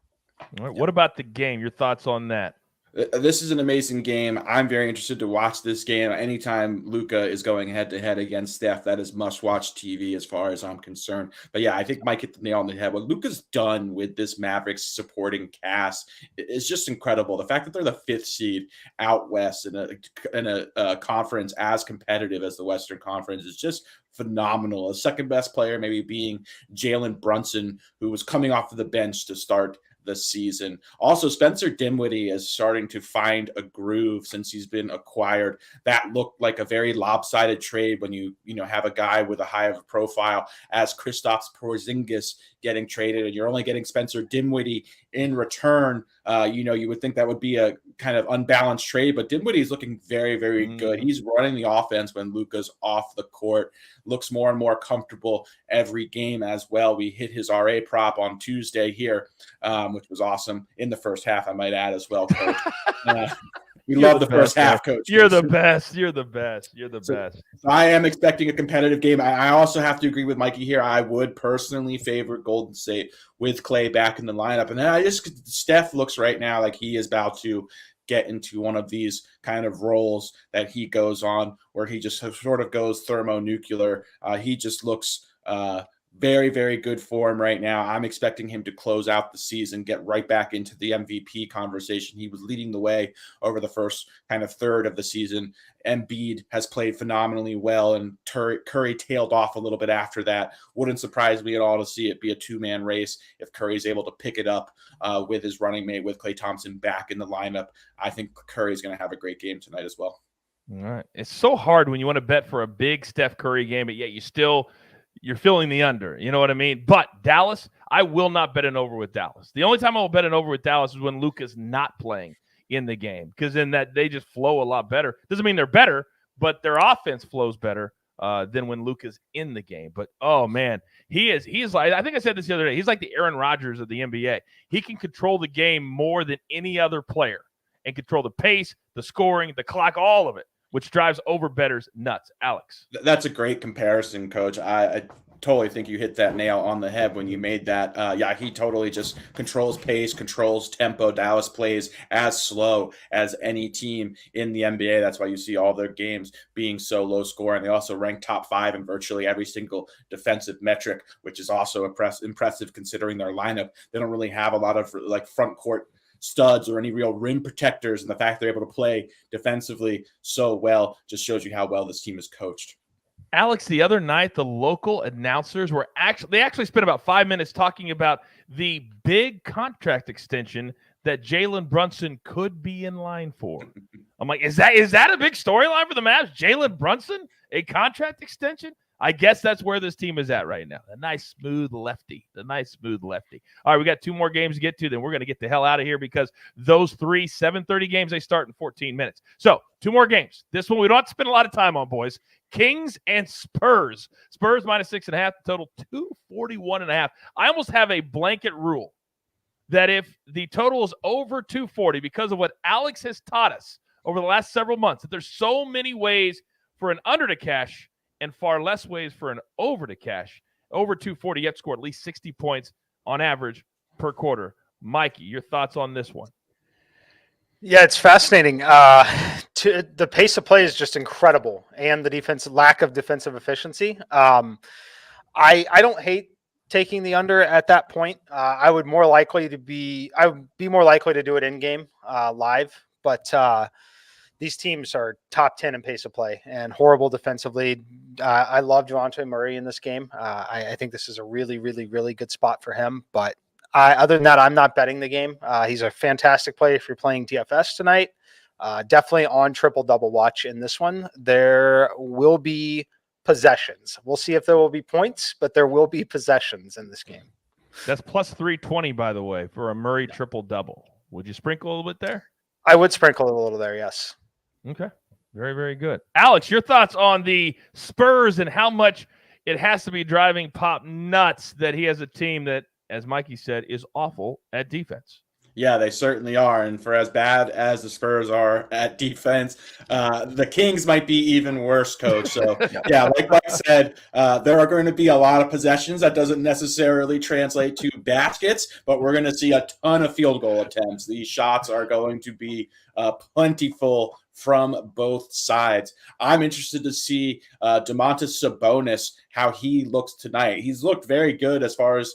All right, what about the game? Your thoughts on that? This is an amazing game. I'm very interested to watch this game. Anytime Luka is going head-to-head against Steph, that is must-watch TV as far as I'm concerned. But yeah, I think Mike hit the nail on the head. What Luka's done with this Mavericks supporting cast is just incredible. The fact that they're the 5th seed out west in a conference as competitive as the Western Conference is just phenomenal. The second best player maybe being Jalen Brunson, who was coming off of the bench to start the season. Also, Spencer Dinwiddie is starting to find a groove since he's been acquired. That looked like a very lopsided trade when you have a guy with a high of a profile as Kristaps Porzingis getting traded, and you're only getting Spencer Dinwiddie in return. You would think that would be a kind of unbalanced trade, but Dinwiddie is looking very, very good. He's running the offense when Luka's off the court. Looks more and more comfortable every game as well. We hit his RA prop on Tuesday here, which was awesome in the first half, I might add as well, Coach. We love the first half, Coach. You're the best. You're the best. You're the best. So I am expecting a competitive game. I also have to agree with Mikey here. I would personally favor Golden State with Klay back in the lineup. And then Steph looks right now like he is about to get into one of these kind of roles that he goes on where he just sort of goes thermonuclear. He just looks very, very good form right now. I'm expecting him to close out the season, get right back into the MVP conversation. He was leading the way over the first kind of third of the season. Embiid has played phenomenally well, and Curry tailed off a little bit after that. Wouldn't surprise me at all to see it be a 2-man race if Curry's able to pick it up with his running mate, with Klay Thompson back in the lineup. I think Curry's going to have a great game tonight as well. All right. It's so hard when you want to bet for a big Steph Curry game, but yet you're filling the under. You know what I mean? But Dallas, I will not bet an over with Dallas. The only time I will bet an over with Dallas is when Luka's not playing in the game, because in that they just flow a lot better. Doesn't mean they're better, but their offense flows better than when Luka's in the game. But oh man, he is like, I think I said this the other day. He's like the Aaron Rodgers of the NBA. He can control the game more than any other player and control the pace, the scoring, the clock, all of it, which drives over bettors nuts. Alex. That's a great comparison, Coach. I totally think you hit that nail on the head when you made that. Yeah, he totally just controls pace, controls tempo. Dallas plays as slow as any team in the NBA. That's why you see all their games being so low scoring. They also rank top 5 in virtually every single defensive metric, which is also impressive considering their lineup. They don't really have a lot of like front court studs or any real rim protectors, and the fact they're able to play defensively so well just shows you how well this team is coached. Alex, the other night, the local announcers actually spent about 5 minutes talking about the big contract extension that Jalen Brunson could be in line for. I'm like, is that a big storyline for the Mavs? Jalen Brunson, a contract extension? I guess that's where this team is at right now. The nice, smooth lefty. All right, we got 2 more games to get to. Then we're going to get the hell out of here because those 3 7:30 games, they start in 14 minutes. So 2 more games. This one we don't have to spend a lot of time on, boys. Kings and Spurs. Spurs minus 6.5. Total 241.5. I almost have a blanket rule that if the total is over 240, because of what Alex has taught us over the last several months, that there's so many ways for an under to cash and far less ways for an over to cash. Over 240, you have to score at least 60 points on average per quarter. Mikey, your thoughts on this one? Yeah, it's fascinating. The pace of play is just incredible, and the lack of defensive efficiency. I don't hate taking the under at that point. I would be more likely to do it in game live, but these teams are top 10 in pace of play and horrible defensively. I love Javonte Murray in this game. I think this is a really, really, really good spot for him. But other than that, I'm not betting the game. He's a fantastic play if you're playing DFS tonight. Definitely on triple-double watch in this one. There will be possessions. We'll see if there will be points, but there will be possessions in this game. That's plus 320, by the way, for a Murray triple-double. Would you sprinkle a little bit there? I would sprinkle a little there, yes. Okay. Very, very good. Alex, your thoughts on the Spurs and how much it has to be driving Pop nuts that he has a team that, as Mikey said, is awful at defense. Yeah, they certainly are. And for as bad as the Spurs are at defense, the Kings might be even worse, Coach. So, yeah, like Mike said, there are going to be a lot of possessions. That doesn't necessarily translate to baskets, but we're going to see a ton of field goal attempts. These shots are going to be plentiful from both sides. I'm interested to see Domantas Sabonis, how he looks tonight. He's looked very good as far as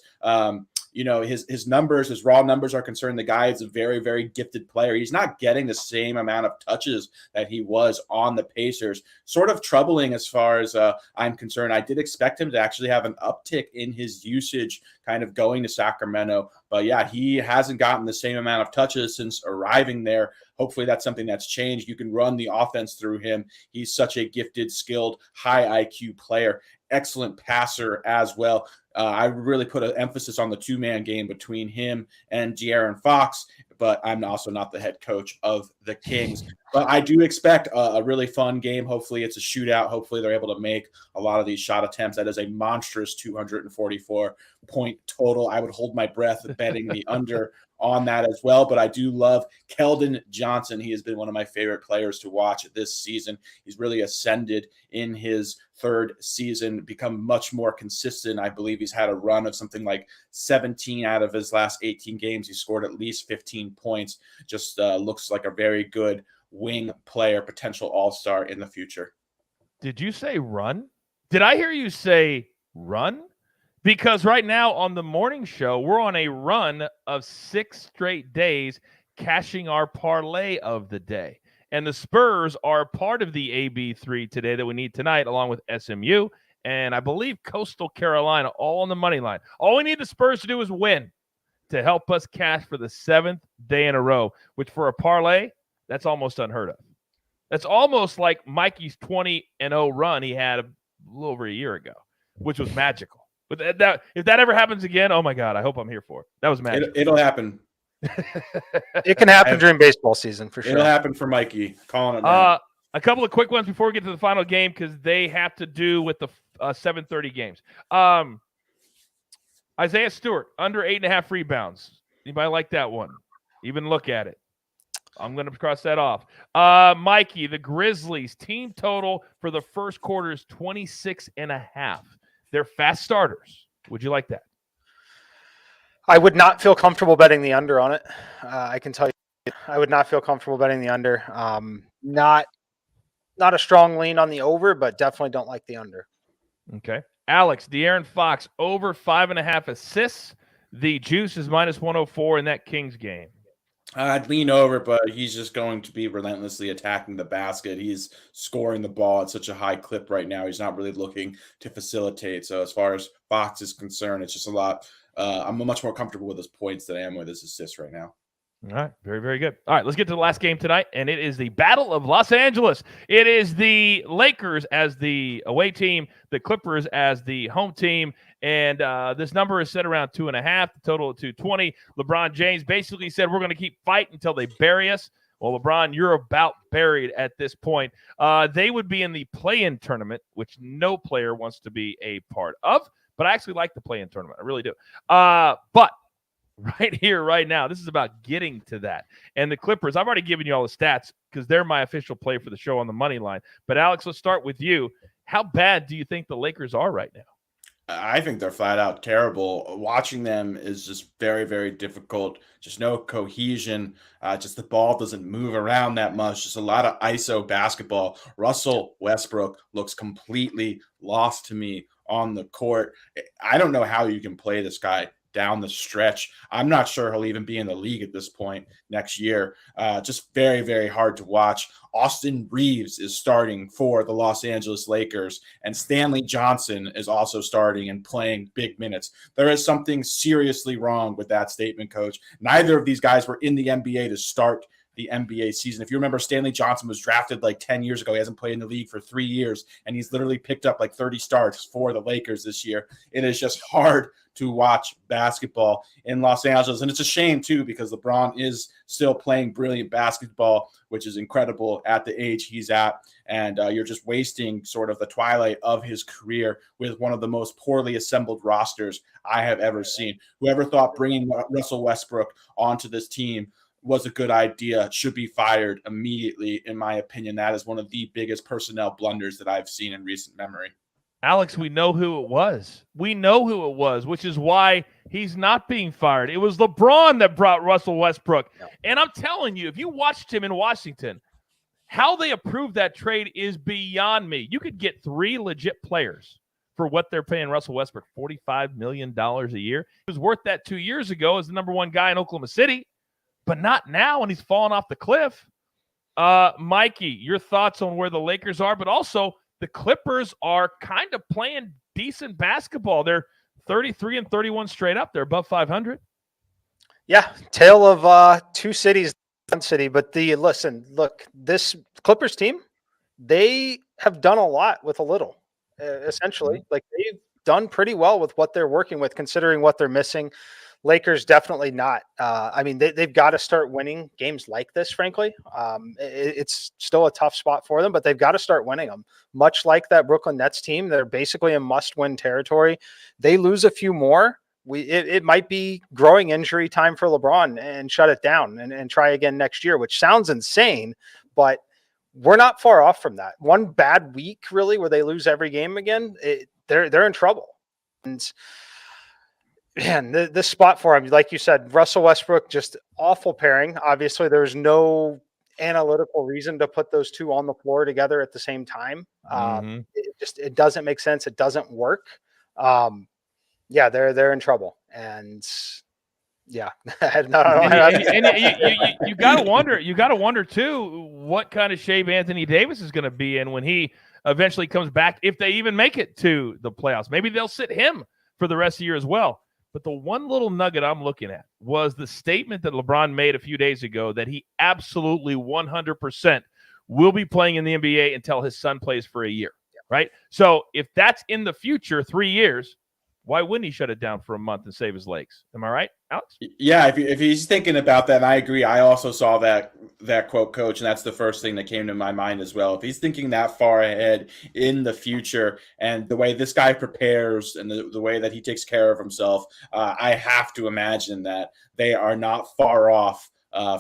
his numbers, his raw numbers are concerned. The guy is a very, very gifted player. He's not getting the same amount of touches that he was on the Pacers. Sort of troubling as far as I'm concerned. I did expect him to actually have an uptick in his usage kind of going to Sacramento. But yeah, he hasn't gotten the same amount of touches since arriving there. Hopefully that's something that's changed. You can run the offense through him. He's such a gifted, skilled, high IQ player. Excellent passer as well. I really put an emphasis on the 2-man game between him and De'Aaron Fox, but I'm also not the head coach of the Kings. But I do expect a really fun game. Hopefully it's a shootout. Hopefully they're able to make a lot of these shot attempts. That is a monstrous 244-point total. I would hold my breath betting the under on that as well. But I do love Keldon Johnson. He has been one of my favorite players to watch this season. He's really ascended in his 3rd season, become much more consistent. I believe he's had a run of something like 17 out of his last 18 games. He scored at least 15 points. Just looks like a very good wing player, potential all-star in the future. Did you say run? Did I hear you say run? Because right now on the morning show, we're on a run of 6 straight days cashing our parlay of the day. And the Spurs are part of the AB3 today that we need tonight, along with SMU and I believe Coastal Carolina, all on the money line. All we need the Spurs to do is win to help us cash for the 7th day in a row, which for a parlay, that's almost unheard of. That's almost like Mikey's 20-0 run he had a little over a year ago, which was magical. But that if that ever happens again, oh my God, I hope I'm here for it. That was magical. It'll happen. It can happen during baseball season for sure. It'll happen for Mikey. Calling it now. A couple of quick ones before we get to the final game because they have to do with the 7:30 games. Isaiah Stewart, under 8.5 rebounds. Anybody like that one? Even look at it. I'm going to cross that off. Mikey, the Grizzlies team total for the first quarter is 26.5. They're fast starters. Would you like that? I would not feel comfortable betting the under on it. I can tell you, I would not feel comfortable betting the under. Not a strong lean on the over, but definitely don't like the under. Okay. Alex, De'Aaron Fox, over 5.5 assists. The juice is -104 in that Kings game. I'd lean over, but he's just going to be relentlessly attacking the basket. He's scoring the ball at such a high clip right now. He's not really looking to facilitate. So as far as Fox is concerned, it's just a lot. I'm much more comfortable with his points than I am with his assists right now. All right. Very, very good. All right. Let's get to the last game tonight, and it is the Battle of Los Angeles. It is the Lakers as the away team, the Clippers as the home team, and this number is set around 2.5, the total of 220. LeBron James basically said, we're going to keep fighting until they bury us. Well, LeBron, you're about buried at this point. They would be in the play-in tournament, which no player wants to be a part of, but I actually like the play-in tournament. I really do. But right here, right now, this is about getting to that. And the Clippers, I've already given you all the stats because they're my official play for the show on the money line. But, Alex, let's start with you. How bad do you think the Lakers are right now? I think they're flat out terrible. Watching them is just very, very difficult. Just no cohesion. Just the ball doesn't move around that much. Just a lot of ISO basketball. Russell Westbrook looks completely lost to me on the court. I don't know how you can play this guy down the stretch. I'm not sure he'll even be in the league at this point next year. Just very, very hard to watch. Austin Reeves is starting for the Los Angeles Lakers, and Stanley Johnson is also starting and playing big minutes. There is something seriously wrong with that statement, Coach. Neither of these guys were in the NBA to start the NBA season. If you remember, Stanley Johnson was drafted like 10 years ago. He hasn't played in the league for 3 years, and he's literally picked up like 30 starts for the Lakers this year. It is just hard to watch basketball in Los Angeles. And it's a shame, too, because LeBron is still playing brilliant basketball, which is incredible at the age he's at. And you're just wasting sort of the twilight of his career with one of the most poorly assembled rosters I have ever seen. Whoever thought bringing Russell Westbrook onto this team was a good idea should be fired immediately. In my opinion, that is one of the biggest personnel blunders that I've seen in recent memory. Alex, we know who it was. We know who it was, which is why he's not being fired. It was LeBron that brought Russell Westbrook. No. And I'm telling you, if you watched him in Washington, how they approved that trade is beyond me. You could get 3 legit players for what they're paying Russell Westbrook, $45 million a year. He was worth that 2 years ago as the number 1 guy in Oklahoma City, but not now when he's fallen off the cliff. Mikey, your thoughts on where the Lakers are, but also the Clippers are kind of playing decent basketball. They're 33-31 straight up. They're above 500. Yeah, tale of 2 cities, 1 city. But look, this Clippers team, they have done a lot with a little, essentially. Mm-hmm. Like, they've done pretty well with what they're working with, considering what they're missing. Lakers definitely not. I mean, they've got to start winning games like this, frankly. It's still a tough spot for them, but they've got to start winning them. Much like that Brooklyn Nets team, they're basically in must-win territory. They lose a few more. It might be growing injury time for LeBron and shut it down and try again next year, which sounds insane, but we're not far off from that. One bad week, really, where they lose every game again, they're in trouble. And man, this spot for him, like you said, Russell Westbrook, just awful pairing. Obviously, there's no analytical reason to put those 2 on the floor together at the same time. It doesn't make sense. It doesn't work. Yeah, they're in trouble. And yeah, you gotta wonder. You gotta wonder too what kind of shape Anthony Davis is going to be in when he eventually comes back, if they even make it to the playoffs. Maybe they'll sit him for the rest of the year as well. But the one little nugget I'm looking at was the statement that LeBron made a few days ago that he absolutely 100% will be playing in the NBA until his son plays for a year, right? So if that's in the future, 3 years, why wouldn't he shut it down for a month and save his legs? Am I right, Alex? Yeah, if he's thinking about that, and I agree. I also saw that quote, Coach, and that's the first thing that came to my mind as well. If he's thinking that far ahead in the future, and the way this guy prepares and the way that he takes care of himself, I have to imagine that they are not far off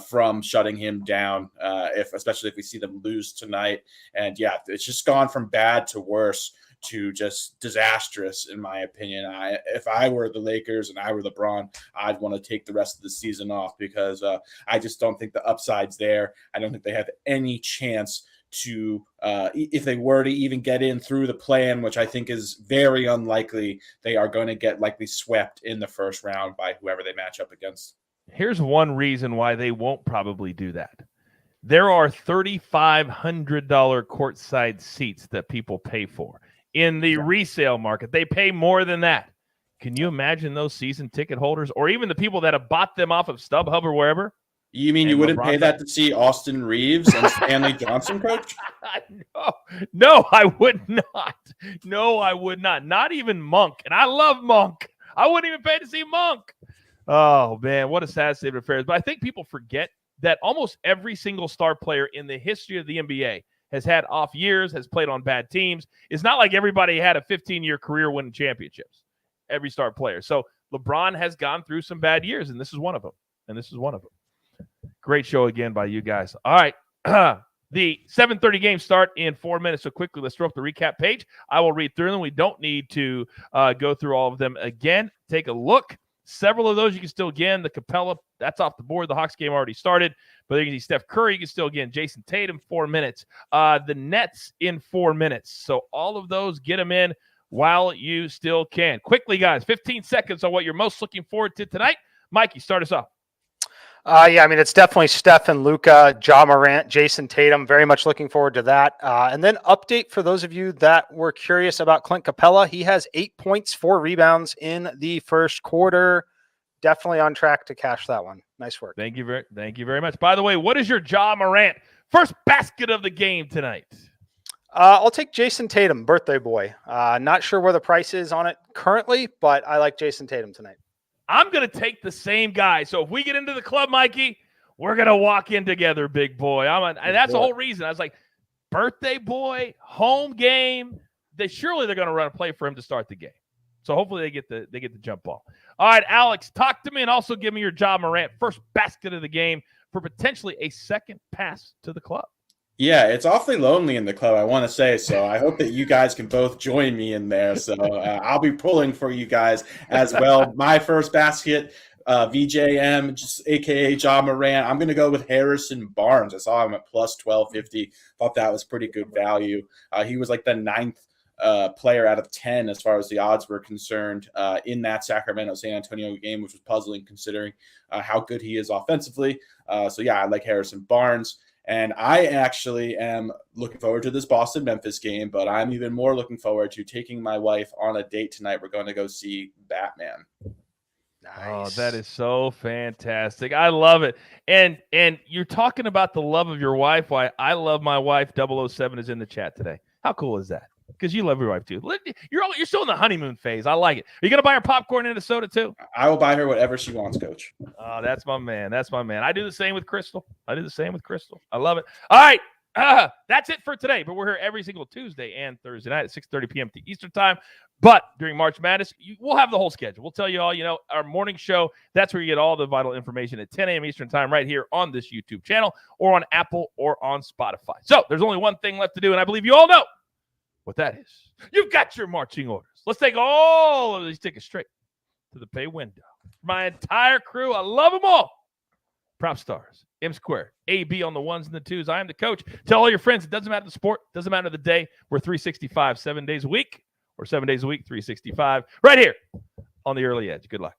from shutting him down, especially if we see them lose tonight. And yeah, it's just gone from bad to worse to just disastrous, in my opinion. If I were the Lakers and I were LeBron, I'd want to take the rest of the season off, because I just don't think the upside's there. I don't think they have any chance to, if they were to even get in through the play-in, which I think is very unlikely, they are going to get likely swept in the first round by whoever they match up against. Here's one reason why they won't probably do that. There are $3,500 courtside seats that people pay for. In the resale market, they pay more than that. Can you imagine those season ticket holders, or even the people that have bought them off of StubHub or wherever? You mean you wouldn't pay that to see Austin Reeves and Stanley Johnson, Coach? No, I would not. No, I would not. Not even Monk. And I love Monk. I wouldn't even pay to see Monk. Oh, man, what a sad state of affairs. But I think people forget that almost every single star player in the history of the NBA has had off years, has played on bad teams. It's not like everybody had a 15-year career winning championships, every star player. So LeBron has gone through some bad years, and this is one of them. Great show again by you guys. All right. The 7:30 game start in 4 minutes. So quickly, let's throw up the recap page. I will read through them. We don't need to go through all of them again. Take a look. Several of those you can still get. The Capella, that's off the board. The Hawks game already started. But you can see Steph Curry, you can still get. Jason Tatum, 4 minutes. The Nets in 4 minutes. So all of those, get them in while you still can. Quickly, guys, 15 seconds on what you're most looking forward to tonight. Mikey, start us off. Yeah, I mean, it's definitely Steph and Luka, Ja Morant, Jason Tatum. Very much looking forward to that. And then update for those of you that were curious about Clint Capella. He has 8 points, 4 rebounds in the first quarter. Definitely on track to cash that one. Nice work. Thank you very much. By the way, what is your Ja Morant first basket of the game tonight? I'll take Jason Tatum, birthday boy. Not sure where the price is on it currently, but I like Jason Tatum tonight. I'm going to take the same guy. So if we get into the club, Mikey, we're going to walk in together, big boy. And that's the whole reason. I was like, birthday boy, home game. They're going to run a play for him to start the game. So hopefully they get the jump ball. All right, Alex, talk to me and also give me your Ja Morant first basket of the game for potentially a second pass to the club. Yeah, it's awfully lonely in the club, I want to say. So I hope that you guys can both join me in there. So I'll be pulling for you guys as well. My first basket, VJM, just a.k.a. Ja Morant. I'm going to go with Harrison Barnes. I saw him at plus 1250. Thought that was pretty good value. He was like the 9th player out of 10 as far as the odds were concerned in that Sacramento-San Antonio game, which was puzzling considering how good he is offensively. So yeah, I like Harrison Barnes. And I actually am looking forward to this Boston-Memphis game, but I'm even more looking forward to taking my wife on a date tonight. We're going to go see Batman. Nice. Oh, that is so fantastic. I love it. And you're talking about the love of your wife. Why I love my wife. 007 is in the chat today. How cool is that? Because you love your wife, too. You're still in the honeymoon phase. I like it. Are you going to buy her popcorn and a soda, too? I will buy her whatever she wants, Coach. Oh, that's my man. I do the same with Crystal. I love it. All right. That's it for today. But we're here every single Tuesday and Thursday night at 6:30 p.m. Eastern time. But during March Madness, we'll have the whole schedule. We'll tell you all, our morning show. That's where you get all the vital information at 10 a.m. Eastern time right here on this YouTube channel or on Apple or on Spotify. So there's only one thing left to do, and I believe you all know what that is. You've got your marching orders. Let's take all of these tickets straight to the pay window. My entire crew, I love them all. PropStarz, M Squared, AB on the ones and the twos. I am the coach. Tell all your friends, it doesn't matter the sport, doesn't matter the day. We're 365, 7 days a week, or 7 days a week, 365, right here on the Early Edge. Good luck.